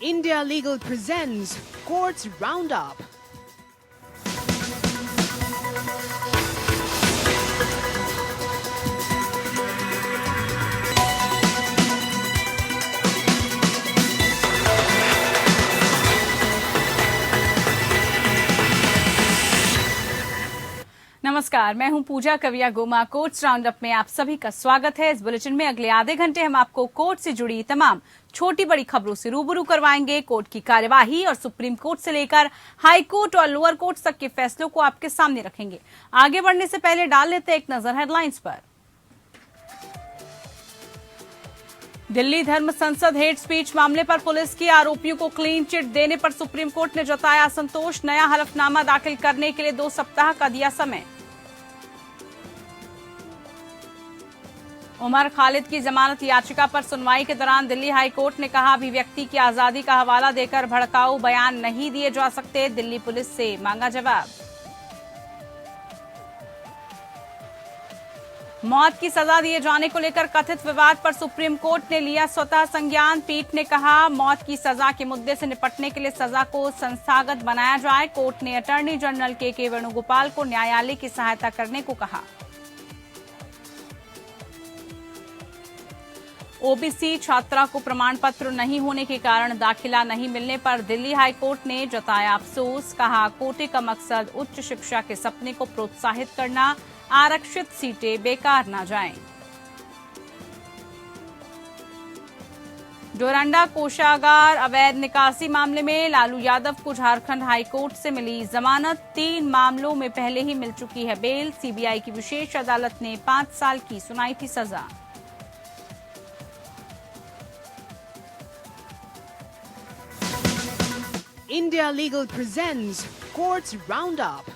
India Legal presents Courts Roundup. नमस्कार, मैं हूं पूजा कविया गोमा। कोर्ट्स राउंडअप में आप सभी का स्वागत है। इस बुलेटिन में अगले आधे घंटे हम आपको कोर्ट से जुड़ी तमाम छोटी बड़ी खबरों से रूबरू करवाएंगे। कोर्ट की कार्यवाही और सुप्रीम कोर्ट से लेकर हाई कोर्ट और लोअर कोर्ट तक के फैसलों को आपके सामने रखेंगे। आगे बढ़ने से पहले डाल लेते हैं एक नजर हेडलाइंस पर। दिल्ली धर्म संसद हेट स्पीच मामले पर पुलिस की आरोपियों को क्लीन चिट देने पर सुप्रीम कोर्ट ने जताया असंतोष। नया हलफनामा दाखिल करने के लिए 2 सप्ताह का दिया समय। उमर खालिद की जमानत याचिका पर सुनवाई के दौरान दिल्ली हाई कोर्ट ने कहा, अभिव्यक्ति की आजादी का हवाला देकर भड़काऊ बयान नहीं दिए जा सकते। दिल्ली पुलिस से मांगा जवाब। मौत की सजा दिए जाने को लेकर कथित विवाद पर सुप्रीम कोर्ट ने लिया स्वतः संज्ञान। पीठ ने कहा, मौत की सजा के मुद्दे से निपटने के लिए सजा को संस्थागत बनाया जाए। कोर्ट ने अटॉर्नी जनरल के वेणुगोपाल को न्यायालय की सहायता करने को कहा। ओबीसी छात्रा को प्रमाण पत्र नहीं होने के कारण दाखिला नहीं मिलने पर दिल्ली हाई कोर्ट ने जताया अफसोस। कहा, कोटे का मकसद उच्च शिक्षा के सपने को प्रोत्साहित करना, आरक्षित सीटें बेकार न जाएं। डोरंडा कोषागार अवैध निकासी मामले में लालू यादव को झारखंड हाई कोर्ट से मिली जमानत। 3 मामलों में पहले ही मिल चुकी है बेल। सीबीआई की विशेष अदालत ने 5 साल की सुनाई थी सजा। India Legal presents Courts Roundup.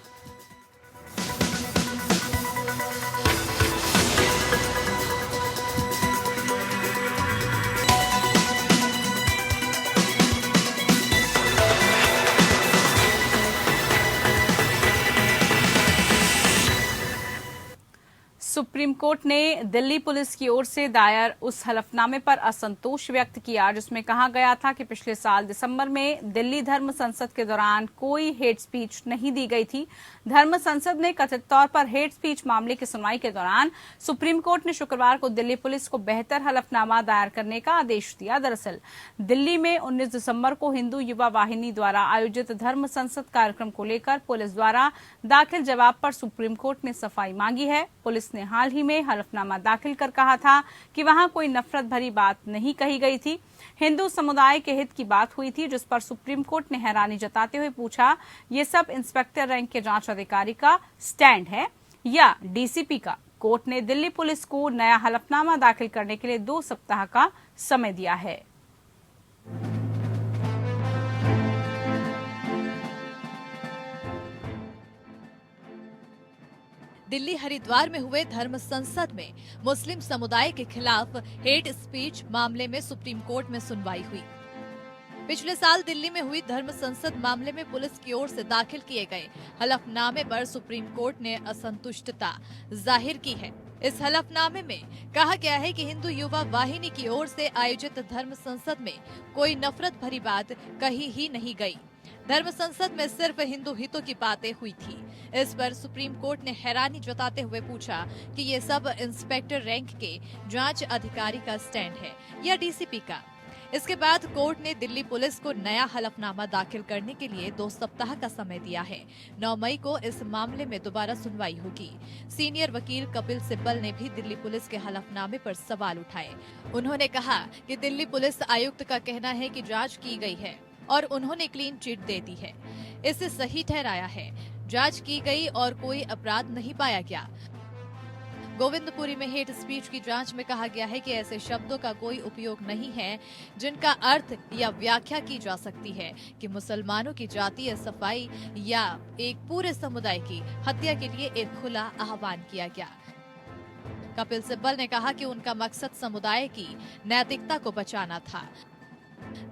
Supreme court ने दिल्ली पुलिस की ओर से दायर उस हलफनामे पर असंतोष व्यक्त किया जिसमें कहा गया था कि पिछले साल दिसंबर में दिल्ली धर्म संसद के दौरान कोई हेट स्पीच नहीं दी गई थी। धर्म संसद ने कथित तौर पर हेट स्पीच मामले की सुनवाई के दौरान सुप्रीम कोर्ट ने शुक्रवार को दिल्ली पुलिस को बेहतर हलफनामा दायर करने का आदेश दिया। दरअसल दिल्ली में 19 दिसंबर को हिंदू युवा वाहिनी द्वारा आयोजित धर्म संसद कार्यक्रम को लेकर पुलिस द्वारा दाखिल जवाब पर सुप्रीम कोर्ट ने सफाई मांगी है। पुलिस ने हाल ही में हलफनामा दाखिल कर कहा था कि वहां कोई नफरत भरी बात नहीं कही गई थी। हिंदू समुदाय के हित की बात हुई थी, जिस पर सुप्रीम कोर्ट ने हैरानी जताते हुए पूछा, ये सब इंस्पेक्टर रैंक के जांच अधिकारी का स्टैंड है या डीसीपी का? कोर्ट ने दिल्ली पुलिस को नया हलफनामा दाखिल करने के लिए 2 सप्ताह का समय दिया है। दिल्ली हरिद्वार में हुए धर्म संसद में मुस्लिम समुदाय के खिलाफ हेट स्पीच मामले में सुप्रीम कोर्ट में सुनवाई हुई। पिछले साल दिल्ली में हुई धर्म संसद मामले में पुलिस की ओर से दाखिल किए गए हलफनामे पर सुप्रीम कोर्ट ने असंतुष्टता जाहिर की है। इस हलफनामे में कहा गया है कि हिंदू युवा वाहिनी की ओर से आयोजित धर्म संसद में कोई नफरत भरी बात कही ही नहीं गई। धर्म संसद में सिर्फ हिंदू हितों की बातें हुई थी। इस पर सुप्रीम कोर्ट ने हैरानी जताते हुए पूछा कि ये सब इंस्पेक्टर रैंक के जांच अधिकारी का स्टैंड है या डीसीपी का? इसके बाद कोर्ट ने दिल्ली पुलिस को नया हलफनामा दाखिल करने के लिए 2 सप्ताह का समय दिया है। 9 मई को इस मामले में दोबारा सुनवाई होगी। सीनियर वकील कपिल सिब्बल ने भी दिल्ली पुलिस के हलफनामे पर सवाल उठाए। उन्होंने कहा कि दिल्ली पुलिस आयुक्त का कहना है कि जांच की गई है और उन्होंने क्लीन चिट दे दी है। इसे सही ठहराया है। जांच की गई और कोई अपराध नहीं पाया गया। गोविंदपुरी में हेट स्पीच की जांच में कहा गया है कि ऐसे शब्दों का कोई उपयोग नहीं है जिनका अर्थ या व्याख्या की जा सकती है कि मुसलमानों की जातीय सफाई या एक पूरे समुदाय की हत्या के लिए एक खुला आह्वान किया गया। कपिल सिब्बल ने कहा कि उनका मकसद समुदाय की नैतिकता को बचाना था।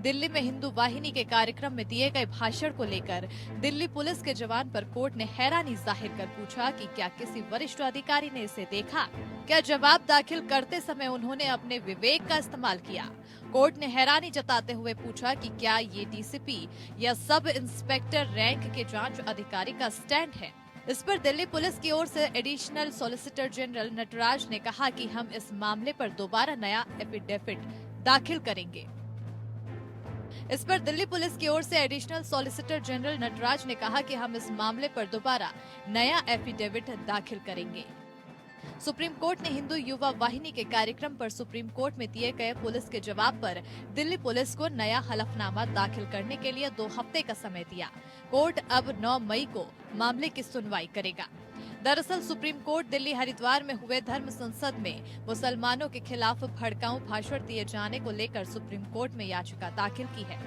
दिल्ली में हिंदू वाहिनी के कार्यक्रम में दिए गए भाषण को लेकर दिल्ली पुलिस के जवान पर कोर्ट ने हैरानी जाहिर कर पूछा कि क्या किसी वरिष्ठ अधिकारी ने इसे देखा? क्या जवाब दाखिल करते समय उन्होंने अपने विवेक का इस्तेमाल किया? कोर्ट ने हैरानी जताते हुए पूछा कि क्या ये डीसीपी या सब इंस्पेक्टर रैंक के जांच अधिकारी का स्टैंड है? इस पर दिल्ली पुलिस की ओर से एडिशनल सॉलिसिटर जनरल नटराज ने कहा कि हम इस मामले पर दोबारा नया एफिडेविट दाखिल करेंगे। इस पर दिल्ली पुलिस की ओर से एडिशनल सॉलिसिटर जनरल नटराज ने कहा कि हम इस मामले पर दोबारा नया एफिडेविट दाखिल करेंगे। सुप्रीम कोर्ट ने हिंदू युवा वाहिनी के कार्यक्रम पर सुप्रीम कोर्ट में दिए गए पुलिस के जवाब पर दिल्ली पुलिस को नया हलफनामा दाखिल करने के लिए 2 हफ्ते का समय दिया। कोर्ट अब 9 मई को मामले की सुनवाई करेगा। दरअसल सुप्रीम कोर्ट दिल्ली हरिद्वार में हुए धर्म संसद में मुसलमानों के खिलाफ भड़काऊ भाषण दिए जाने को लेकर सुप्रीम कोर्ट में याचिका दाखिल की है।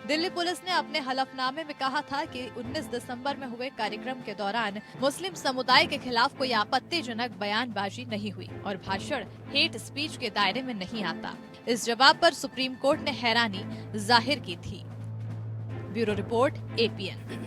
दिल्ली पुलिस ने अपने हलफनामे में कहा था कि 19 दिसंबर में हुए कार्यक्रम के दौरान मुस्लिम समुदाय के खिलाफ कोई आपत्तिजनक बयानबाजी नहीं हुई और भाषण हेट स्पीच के दायरे में नहीं आता। इस जवाब पर सुप्रीम कोर्ट ने हैरानी जाहिर की थी। Bureau report, APN।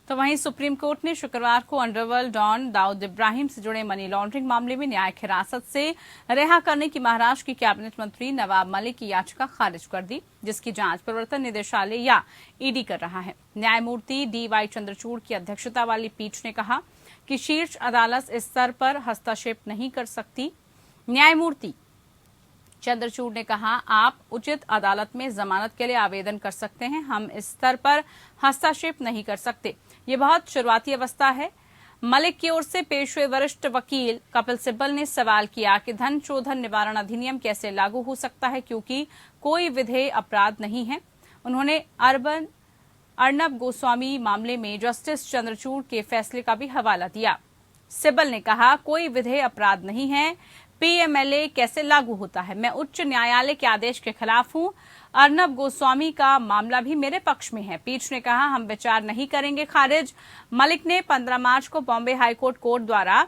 तो वहीं सुप्रीम कोर्ट ने शुक्रवार को अंडरवर्ल्ड डॉन दाऊद इब्राहिम से जुड़े मनी लॉन्ड्रिंग मामले में न्यायिक हिरासत से रिहा करने की महाराष्ट्र की कैबिनेट मंत्री नवाब मलिक की याचिका खारिज कर दी, जिसकी जांच प्रवर्तन निदेशालय या ईडी कर रहा है। न्यायमूर्ति DY चंद्रचूड़ की अध्यक्षता वाली पीठ ने कहा कि शीर्ष अदालत इस स्तर पर हस्तक्षेप नहीं कर सकती। न्यायमूर्ति चंद्रचूड़ ने कहा, आप उचित अदालत में जमानत के लिए आवेदन कर सकते हैं, हम इस स्तर पर हस्तक्षेप नहीं कर सकते। ये बहुत शुरुआती अवस्था है। मलिक की ओर से पेश हुए वरिष्ठ वकील कपिल सिब्बल ने सवाल किया कि धन शोधन निवारण अधिनियम कैसे लागू हो सकता है, क्योंकि कोई विधेय अपराध नहीं है। उन्होंने अर्नब गोस्वामी मामले में जस्टिस चंद्रचूड़ के फैसले का भी हवाला दिया। सिब्बल ने कहा, कोई विधेय अपराध नहीं है, PMLA कैसे लागू होता है? मैं उच्च न्यायालय के आदेश के खिलाफ हूं। अर्नब गोस्वामी का मामला भी मेरे पक्ष में है। पीठ ने कहा, हम विचार नहीं करेंगे खारिज। मलिक ने 15 मार्च को बॉम्बे हाईकोर्ट कोर्ट द्वारा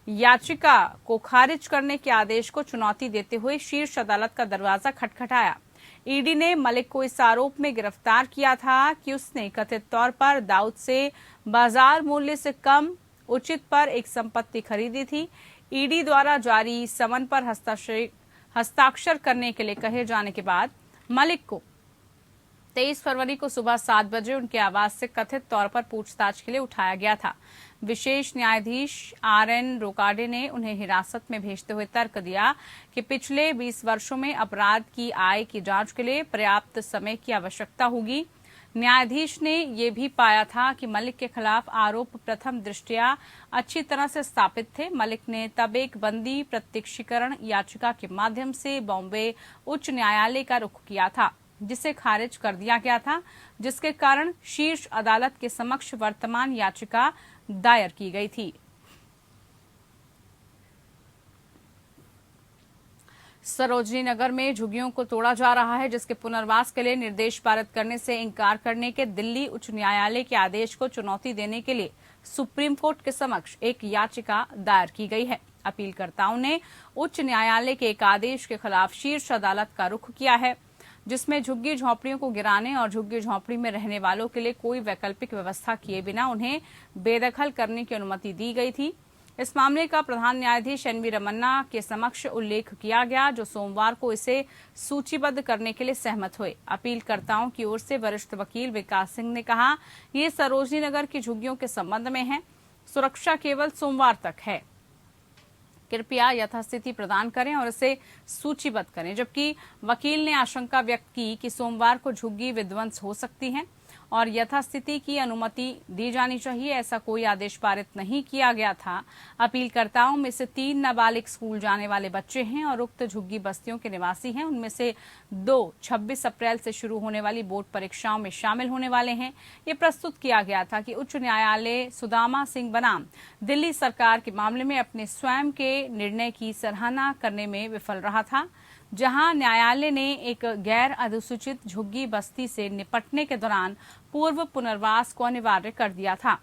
याचिका को खारिज करने के आदेश को चुनौती देते हुए शीर्ष अदालत का दरवाजा खटखटाया। ईडी ने मलिक को इस आरोप में गिरफ्तार किया था कि उसने कथित तौर पर दाऊद से बाजार मूल्य से कम उचित पर एक संपत्ति खरीदी थी। ईडी द्वारा जारी समन पर हस्ताक्षर करने के लिए कहे जाने के बाद मलिक को 23 फरवरी को सुबह 7 बजे उनके आवास से कथित तौर पर पूछताछ के लिए उठाया गया था। विशेष न्यायाधीश RN रोकाडे ने उन्हें हिरासत में भेजते हुए तर्क दिया कि पिछले 20 वर्षों में अपराध की आय की जांच के लिए पर्याप्त समय की आवश्यकता होगी। न्यायाधीश ने यह भी पाया था कि मलिक के खिलाफ आरोप प्रथम दृष्टया अच्छी तरह से स्थापित थे। मलिक ने तब एक बंदी प्रत्यक्षीकरण याचिका के माध्यम से बॉम्बे उच्च न्यायालय का रुख किया था, जिसे खारिज कर दिया गया था, जिसके कारण शीर्ष अदालत के समक्ष वर्तमान याचिका दायर की गई थी। सरोजनी नगर में झुग्गियों को तोड़ा जा रहा है, जिसके पुनर्वास के लिए निर्देश पारित करने से इंकार करने के दिल्ली उच्च न्यायालय के आदेश को चुनौती देने के लिए सुप्रीम कोर्ट के समक्ष एक याचिका दायर की गई है। अपीलकर्ताओं ने उच्च न्यायालय के एक आदेश के खिलाफ शीर्ष अदालत का रुख किया है, जिसमें झुग्गी झोंपड़ियों को गिराने और झुग्गी झोंपड़ी में रहने वालों के लिए कोई वैकल्पिक व्यवस्था किए बिना उन्हें बेदखल करने की अनुमति दी गई थी। इस मामले का प्रधान न्यायाधीश NV रमन्ना के समक्ष उल्लेख किया गया, जो सोमवार को इसे सूचीबद्ध करने के लिए सहमत हुए। अपीलकर्ताओं की ओर से वरिष्ठ वकील विकास सिंह ने कहा, ये सरोजनी नगर की झुग्गियों के संबंध में है, सुरक्षा केवल सोमवार तक है, कृपया यथास्थिति प्रदान करें और इसे सूचीबद्ध करें। जबकि वकील ने आशंका व्यक्त की कि सोमवार को झुग्गी विध्वंस हो सकती है और यथास्थिति की अनुमति दी जानी चाहिए। ऐसा कोई आदेश पारित नहीं किया गया था। अपीलकर्ताओं में से 3 नाबालिग स्कूल जाने वाले बच्चे हैं और उक्त झुग्गी बस्तियों के निवासी हैं। उनमें से 2 26 अप्रैल से शुरू होने वाली बोर्ड परीक्षाओं में शामिल होने वाले हैं। ये प्रस्तुत किया गया था कि उच्च न्यायालय सुदामा सिंह बनाम दिल्ली सरकार के मामले में अपने स्वयं के निर्णय की सराहना करने में विफल रहा था, जहां न्यायालय ने एक गैर अधिसूचित झुग्गी बस्ती से निपटने के दौरान पूर्व पुनर्वास को अनिवार्य कर दिया था।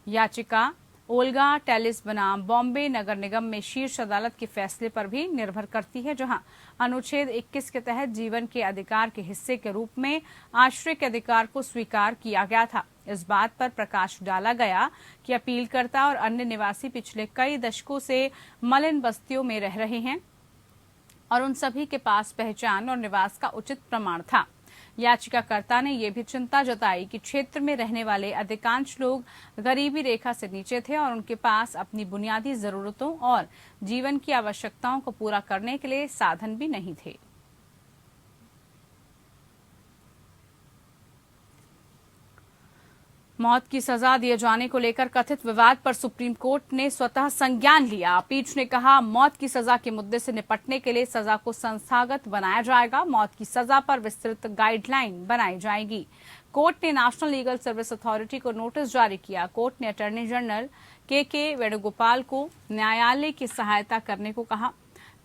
याचिका ओल्गा टेलिस बनाम बॉम्बे नगर निगम में शीर्ष अदालत के फैसले पर भी निर्भर करती है, जहां अनुच्छेद 21 के तहत जीवन के अधिकार के हिस्से के रूप में आश्रय के अधिकार को स्वीकार किया गया था। इस बात पर प्रकाश डाला गया कि अपीलकर्ता और अन्य निवासी पिछले कई दशकों से मलिन बस्तियों में रह रहे हैं और उन सभी के पास पहचान और निवास का उचित प्रमाण था। याचिकाकर्ता ने यह भी चिंता जताई कि क्षेत्र में रहने वाले अधिकांश लोग गरीबी रेखा से नीचे थे और उनके पास अपनी बुनियादी जरूरतों और जीवन की आवश्यकताओं को पूरा करने के लिए साधन भी नहीं थे। मौत की सजा दिए जाने को लेकर कथित विवाद पर सुप्रीम कोर्ट ने स्वतः संज्ञान लिया। पीठ ने कहा, मौत की सजा के मुद्दे से निपटने के लिए सजा को संस्थागत बनाया जाएगा। मौत की सजा पर विस्तृत गाइडलाइन बनाई जाएगी। कोर्ट ने नेशनल लीगल सर्विस अथॉरिटी को नोटिस जारी किया। कोर्ट ने अटॉर्नी जनरल के वेणुगोपाल को न्यायालय की सहायता करने को कहा।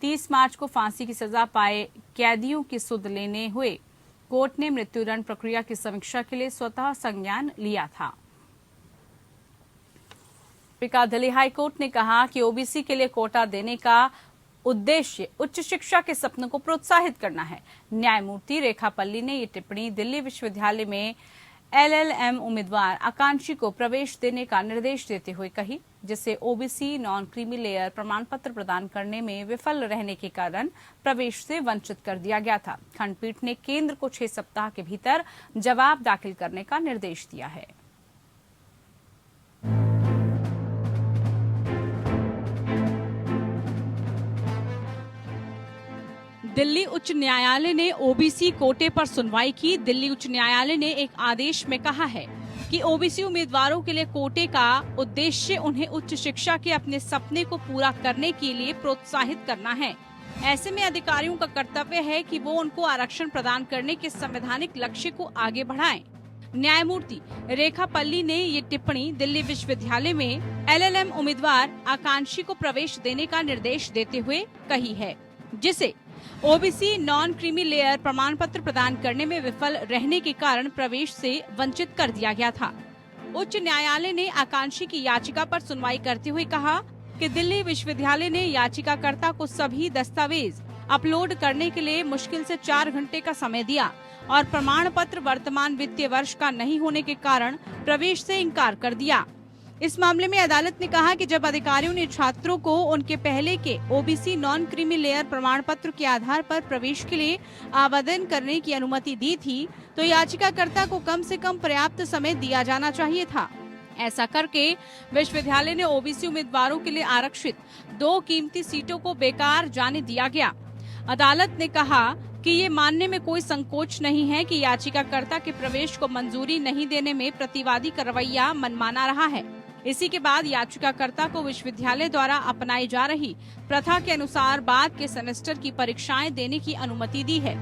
30 मार्च को फांसी की सजा पाए कैदियों की सुध लेने हुए कोर्ट ने मृत्युदंड प्रक्रिया की समीक्षा के लिए स्वतः संज्ञान लिया था। दिल्ली हाईकोर्ट ने कहा कि ओबीसी के लिए कोटा देने का उद्देश्य उच्च शिक्षा के सपनों को प्रोत्साहित करना है। न्यायमूर्ति रेखा पल्ली ने ये टिप्पणी दिल्ली विश्वविद्यालय में LLM उम्मीदवार आकांक्षी को प्रवेश देने का निर्देश देते हुए कही, जिसे ओबीसी नॉन क्रीमी लेयर प्रमाण पत्र प्रदान करने में विफल रहने के कारण प्रवेश से वंचित कर दिया गया था। खंडपीठ ने केंद्र को 6 सप्ताह के भीतर जवाब दाखिल करने का निर्देश दिया है। दिल्ली उच्च न्यायालय ने ओबीसी कोटे पर सुनवाई की। दिल्ली उच्च न्यायालय ने एक आदेश में कहा है कि ओबीसी उम्मीदवारों के लिए कोटे का उद्देश्य उन्हें उच्च शिक्षा के अपने सपने को पूरा करने के लिए प्रोत्साहित करना है। ऐसे में अधिकारियों का कर्तव्य है कि वो उनको आरक्षण प्रदान करने के संवैधानिक लक्ष्य को आगे बढ़ाएं। न्यायमूर्ति रेखा पल्ली ने ये टिप्पणी दिल्ली विश्वविद्यालय में LLM उम्मीदवार आकांक्षी को प्रवेश देने का निर्देश देते हुए कही है, जिसे ओबीसी नॉन क्रीमी लेयर प्रमाण पत्र प्रदान करने में विफल रहने के कारण प्रवेश से वंचित कर दिया गया था। उच्च न्यायालय ने आकांक्षी की याचिका पर सुनवाई करते हुए कहा कि दिल्ली विश्वविद्यालय ने याचिकाकर्ता को सभी दस्तावेज अपलोड करने के लिए मुश्किल से 4 घंटे का समय दिया और प्रमाण पत्र वर्तमान वित्तीय वर्ष का नहीं होने के कारण प्रवेश से इंकार कर दिया। इस मामले में अदालत ने कहा कि जब अधिकारियों ने छात्रों को उनके पहले के ओबीसी नॉन क्रीमी लेयर प्रमाण पत्र के आधार पर प्रवेश के लिए आवेदन करने की अनुमति दी थी, तो याचिकाकर्ता को कम से कम पर्याप्त समय दिया जाना चाहिए था। ऐसा करके विश्वविद्यालय ने ओबीसी उम्मीदवारों के लिए आरक्षित 2 कीमती सीटों को बेकार जाने दिया गया। अदालत ने कहा कि ये मानने में कोई संकोच नहीं है कि याचिकाकर्ता के प्रवेश को मंजूरी नहीं देने में प्रतिवादी का रवैया मनमाना रहा है। इसी के बाद याचिकाकर्ता को विश्वविद्यालय द्वारा अपनाई जा रही प्रथा के अनुसार बाद के सेमेस्टर की परीक्षाएं देने की अनुमति दी है।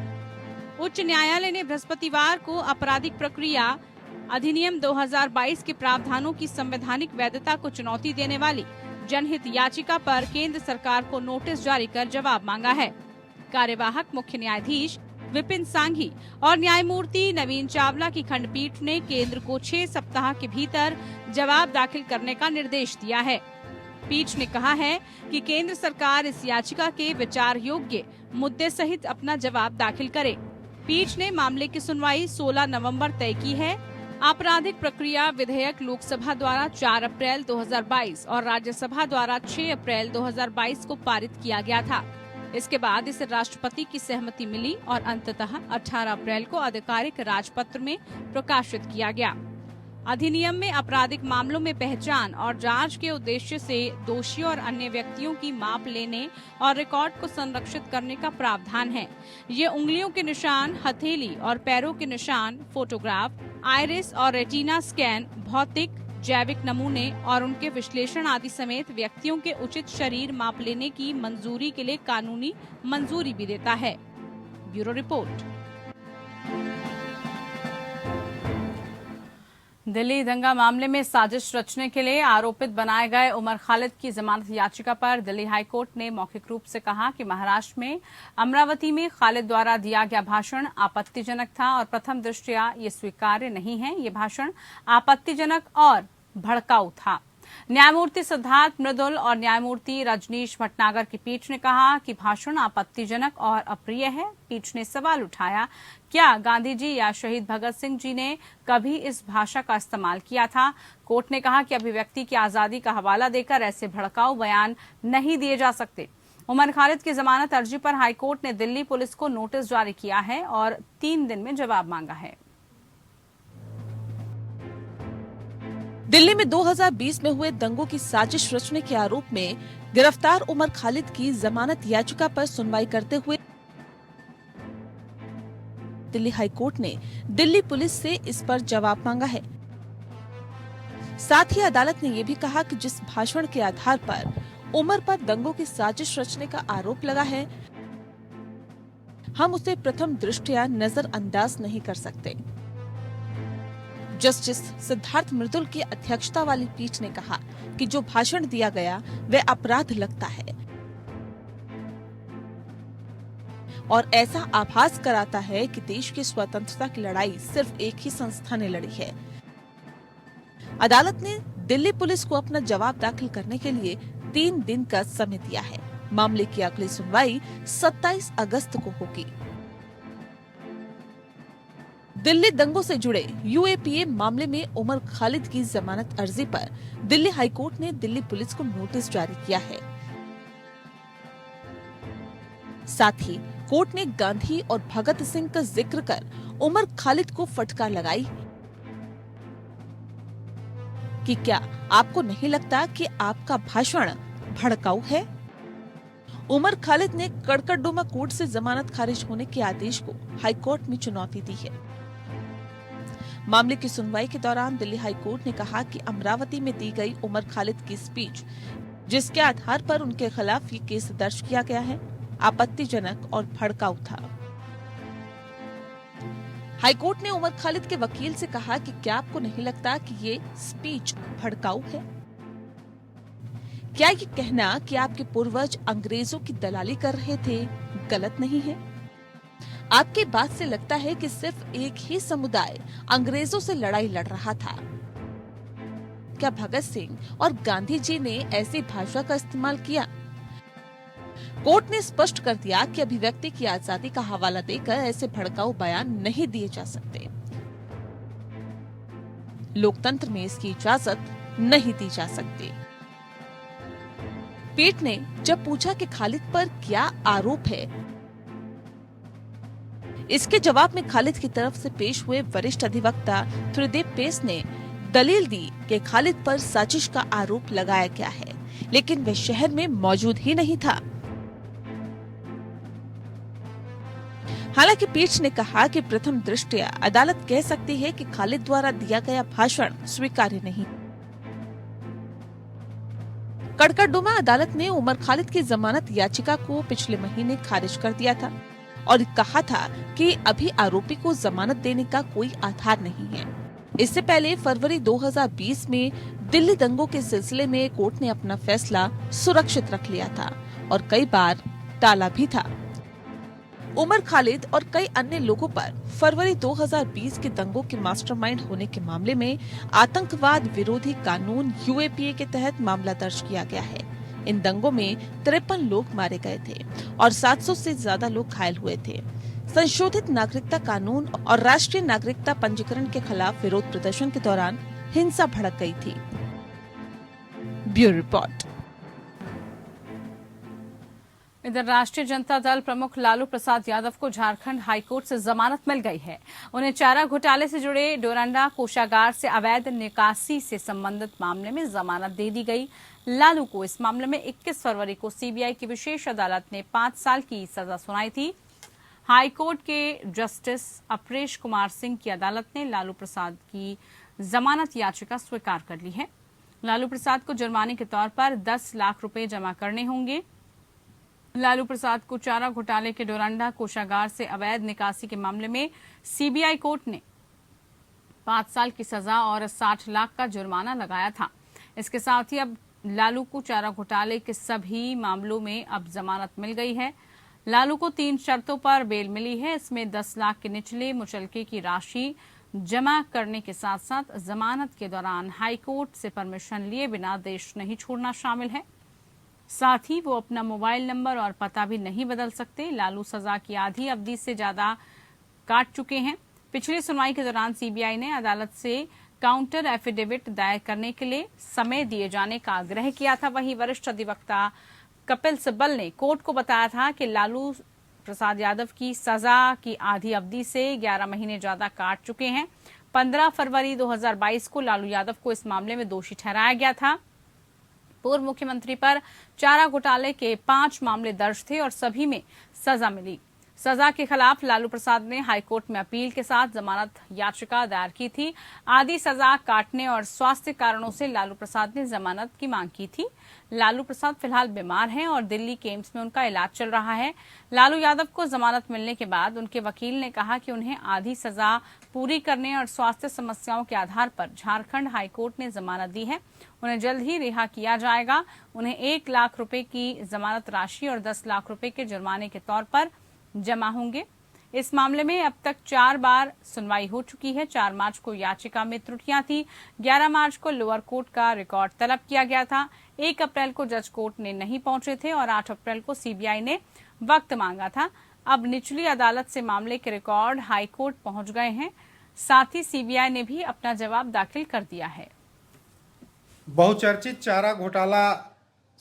उच्च न्यायालय ने बृहस्पतिवार को आपराधिक प्रक्रिया अधिनियम 2022 के प्रावधानों की संवैधानिक वैधता को चुनौती देने वाली जनहित याचिका पर केंद्र सरकार को नोटिस जारी कर जवाब मांगा है। कार्यवाहक मुख्य न्यायाधीश विपिन सांघी और न्यायमूर्ति नवीन चावला की खंडपीठ ने केंद्र को 6 सप्ताह के भीतर जवाब दाखिल करने का निर्देश दिया है। पीठ ने कहा है कि केंद्र सरकार इस याचिका के विचार योग्य मुद्दे सहित अपना जवाब दाखिल करे। पीठ ने मामले की सुनवाई 16 नवंबर तय की है। आपराधिक प्रक्रिया विधेयक लोकसभा द्वारा 4 अप्रैल 2022 और राज्यसभा द्वारा 6 अप्रैल 2022 को पारित किया गया था। इसके बाद इसे राष्ट्रपति की सहमति मिली और अंततः 18 अप्रैल को आधिकारिक राजपत्र में प्रकाशित किया गया। अधिनियम में आपराधिक मामलों में पहचान और जांच के उद्देश्य से दोषियों और अन्य व्यक्तियों की माप लेने और रिकॉर्ड को संरक्षित करने का प्रावधान है। ये उंगलियों के निशान, हथेली और पैरों के निशान, फोटोग्राफ, आइरिस और रेटिना स्कैन, भौतिक जैविक नमूने और उनके विश्लेषण आदि समेत व्यक्तियों के उचित शरीर माप लेने की मंजूरी के लिए कानूनी मंजूरी भी देता है। Bureau report. दिल्ली दंगा मामले में साजिश रचने के लिए आरोपित बनाए गए उमर खालिद की जमानत याचिका पर दिल्ली हाईकोर्ट ने मौखिक रूप से कहा कि महाराष्ट्र में अमरावती में खालिद द्वारा दिया गया भाषण आपत्तिजनक था और प्रथम दृष्टया ये स्वीकार्य नहीं है। ये भाषण आपत्तिजनक और भड़काऊ था। न्यायमूर्ति सिद्धार्थ मृदुल और न्यायमूर्ति रजनीश भटनागर की पीठ ने कहा कि भाषण आपत्तिजनक और अप्रिय है। पीठ ने सवाल उठाया, क्या गांधी जी या शहीद भगत सिंह जी ने कभी इस भाषा का इस्तेमाल किया था? कोर्ट ने कहा कि अभिव्यक्ति की आजादी का हवाला देकर ऐसे भड़काऊ बयान नहीं दिए जा सकते। उमर खालिद की जमानत अर्जी पर हाईकोर्ट ने दिल्ली पुलिस को नोटिस जारी किया है और 3 दिन में जवाब मांगा है। दिल्ली में 2020 में हुए दंगों की साजिश रचने के आरोप में गिरफ्तार उमर खालिद की जमानत याचिका पर सुनवाई करते हुए दिल्ली हाईकोर्ट ने दिल्ली पुलिस से इस पर जवाब मांगा है। साथ ही अदालत ने यह भी कहा कि जिस भाषण के आधार पर उमर पर दंगों की साजिश रचने का आरोप लगा है, हम उसे प्रथम दृष्टया नजरअंदाज नहीं कर सकते। जस्टिस सिद्धार्थ मृदुल की अध्यक्षता वाली पीठ ने कहा कि जो भाषण दिया गया वह अपराध लगता है और ऐसा आभास कराता है कि देश की स्वतंत्रता की लड़ाई सिर्फ एक ही संस्था ने लड़ी है। अदालत ने दिल्ली पुलिस को अपना जवाब दाखिल करने के लिए 3 दिन का समय दिया है। मामले की अगली सुनवाई 27 अगस्त को होगी। दिल्ली दंगों से जुड़े यूएपीए मामले में उमर खालिद की जमानत अर्जी पर दिल्ली हाईकोर्ट ने दिल्ली पुलिस को नोटिस जारी किया है। साथ ही कोर्ट ने गांधी और भगत सिंह का जिक्र कर उमर खालिद को फटकार लगाई कि क्या आपको नहीं लगता कि आपका भाषण भड़काऊ है? उमर खालिद ने कड़कड़डुमा कोर्ट से जमानत खारिज होने के आदेश को हाईकोर्ट में चुनौती दी है। मामले की सुनवाई के दौरान दिल्ली हाईकोर्ट ने कहा कि अमरावती में दी गई उमर खालिद की स्पीच, जिसके आधार पर उनके खिलाफ ये केस दर्ज किया गया है, आपत्तिजनक और भड़काऊ था। हाईकोर्ट ने उमर खालिद के वकील से कहा कि क्या आपको नहीं लगता कि ये स्पीच भड़काऊ है? क्या ये कहना कि आपके पूर्वज अंग्रेजों की दलाली कर रहे थे गलत नहीं है? आपकी बात से लगता है कि सिर्फ एक ही समुदाय अंग्रेजों से लड़ाई लड़ रहा था। क्या भगत सिंह और गांधी जी ने ऐसी भाषा का इस्तेमाल किया? कोर्ट ने स्पष्ट कर दिया कि अभिव्यक्ति की आजादी का हवाला देकर ऐसे भड़काऊ बयान नहीं दिए जा सकते। लोकतंत्र में इसकी इजाजत नहीं दी जा सकती। पीठ ने जब पूछा कि खालिद पर क्या आरोप है, इसके जवाब में खालिद की तरफ से पेश हुए वरिष्ठ अधिवक्ता त्रिदेव पेस ने दलील दी कि खालिद पर साजिश का आरोप लगाया गया है, लेकिन वह शहर में मौजूद ही नहीं था। हालांकि पीठ ने कहा कि प्रथम दृष्टया अदालत कह सकती है कि खालिद द्वारा दिया गया भाषण स्वीकार्य नहीं। कड़कड़डुमा अदालत ने उमर खालिद की जमानत याचिका को पिछले महीने खारिज कर दिया था और कहा था कि अभी आरोपी को जमानत देने का कोई आधार नहीं है। इससे पहले फरवरी 2020 में दिल्ली दंगों के सिलसिले में कोर्ट ने अपना फैसला सुरक्षित रख लिया था और कई बार टाला भी था। उमर खालिद और कई अन्य लोगों पर फरवरी 2020 के दंगों के मास्टरमाइंड होने के मामले में आतंकवाद विरोधी कानून यूएपीए के तहत मामला दर्ज किया गया है। इन दंगों में 53 लोग मारे गए थे और 700 से ज्यादा लोग घायल हुए थे। संशोधित नागरिकता कानून और राष्ट्रीय नागरिकता पंजीकरण के खिलाफ विरोध प्रदर्शन के दौरान हिंसा भड़क गई थी। Bureau report. इधर राष्ट्रीय जनता दल प्रमुख लालू प्रसाद यादव को झारखंड हाईकोर्ट से जमानत मिल गई है। उन्हें चारा घोटाले से जुड़े डोरंडा कोषागार से अवैध निकासी से संबंधित मामले में जमानत दे दी गई। लालू को इस मामले में 21 फरवरी को सीबीआई की विशेष अदालत ने 5 साल की सजा सुनाई थी। हाईकोर्ट के जस्टिस अपरेश कुमार सिंह की अदालत ने लालू प्रसाद की जमानत याचिका स्वीकार कर ली है। लालू प्रसाद को जुर्माने के तौर पर 10 लाख रुपए जमा करने होंगे। लालू प्रसाद को चारा घोटाले के डोरंडा कोषागार से अवैध निकासी के मामले में सीबीआई कोर्ट ने 5 साल की सजा और 60 लाख का जुर्माना लगाया था। इसके साथ ही अब लालू को चारा घोटाले के सभी मामलों में अब जमानत मिल गई है। लालू को 3 शर्तों पर बेल मिली है। इसमें 10 लाख के निचले मुचलके की राशि जमा करने के साथ साथ जमानत के दौरान हाईकोर्ट से परमिशन लिए बिना देश नहीं छोड़ना शामिल है। साथ ही वो अपना मोबाइल नंबर और पता भी नहीं बदल सकते। लालू सजा की आधी अवधि से ज्यादा काट चुके हैं। पिछली सुनवाई के दौरान सीबीआई ने अदालत से काउंटर एफिडेविट दायर करने के लिए समय दिए जाने का आग्रह किया था। वहीं वरिष्ठ अधिवक्ता कपिल सिब्बल ने कोर्ट को बताया था कि लालू प्रसाद यादव की सजा की आधी अवधि से 11 महीने ज्यादा काट चुके हैं। 15 फरवरी 2022 को लालू यादव को इस मामले में दोषी ठहराया गया था। पूर्व मुख्यमंत्री पर चारा घोटाले के 5 मामले दर्ज थे और सभी में सजा मिली। सजा के खिलाफ लालू प्रसाद ने हाईकोर्ट में अपील के साथ जमानत याचिका दायर की थी। आधी सजा काटने और स्वास्थ्य कारणों से लालू प्रसाद ने जमानत की मांग की थी। लालू प्रसाद फिलहाल बीमार हैं और दिल्ली के एम्स में उनका इलाज चल रहा है। लालू यादव को जमानत मिलने के बाद उनके वकील ने कहा कि उन्हें आधी सजा पूरी करने और स्वास्थ्य समस्याओं के आधार पर झारखंड हाईकोर्ट ने जमानत दी है। उन्हें जल्द ही रिहा किया जाएगा। उन्हें 1 लाख रुपए की जमानत राशि और 10 लाख रुपए के जुर्माने के तौर पर जमा होंगे। इस मामले में अब तक 4 बार सुनवाई हो चुकी है। 4 मार्च को याचिका में त्रुटियां थी। 11 मार्च को लोअर कोर्ट का रिकॉर्ड तलब किया गया था। 1 अप्रैल को जज कोर्ट ने नहीं पहुंचे थे और 8 अप्रैल को सीबीआई ने वक्त मांगा था। अब निचली अदालत से मामले के रिकॉर्ड हाई कोर्ट पहुंच गए हैं। साथ ही सीबीआई ने भी अपना जवाब दाखिल कर दिया है। बहुचर्चित चारा घोटाला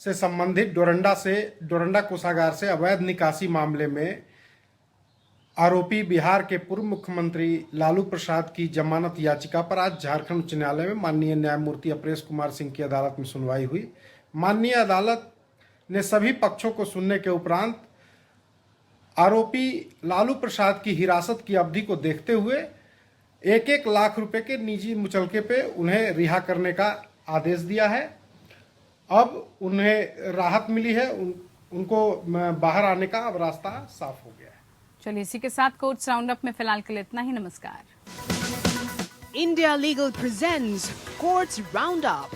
से संबंधित डोरंडा कोषागार से अवैध निकासी मामले में आरोपी बिहार के पूर्व मुख्यमंत्री लालू प्रसाद की जमानत याचिका पर आज झारखंड उच्च न्यायालय में माननीय न्यायमूर्ति अपरेश कुमार सिंह की अदालत में सुनवाई हुई। माननीय अदालत ने सभी पक्षों को सुनने के उपरांत आरोपी लालू प्रसाद की हिरासत की अवधि को देखते हुए 1-1 लाख रुपए के निजी मुचलके पे उन्हें रिहा करने का आदेश दिया है। अब उन्हें राहत मिली है। उनको बाहर आने का अब रास्ता साफ हो गया है। चलिए, इसी के साथ कोर्ट्स राउंड अप में फिलहाल के लिए इतना ही। नमस्कार। India Legal presents Courts Roundup.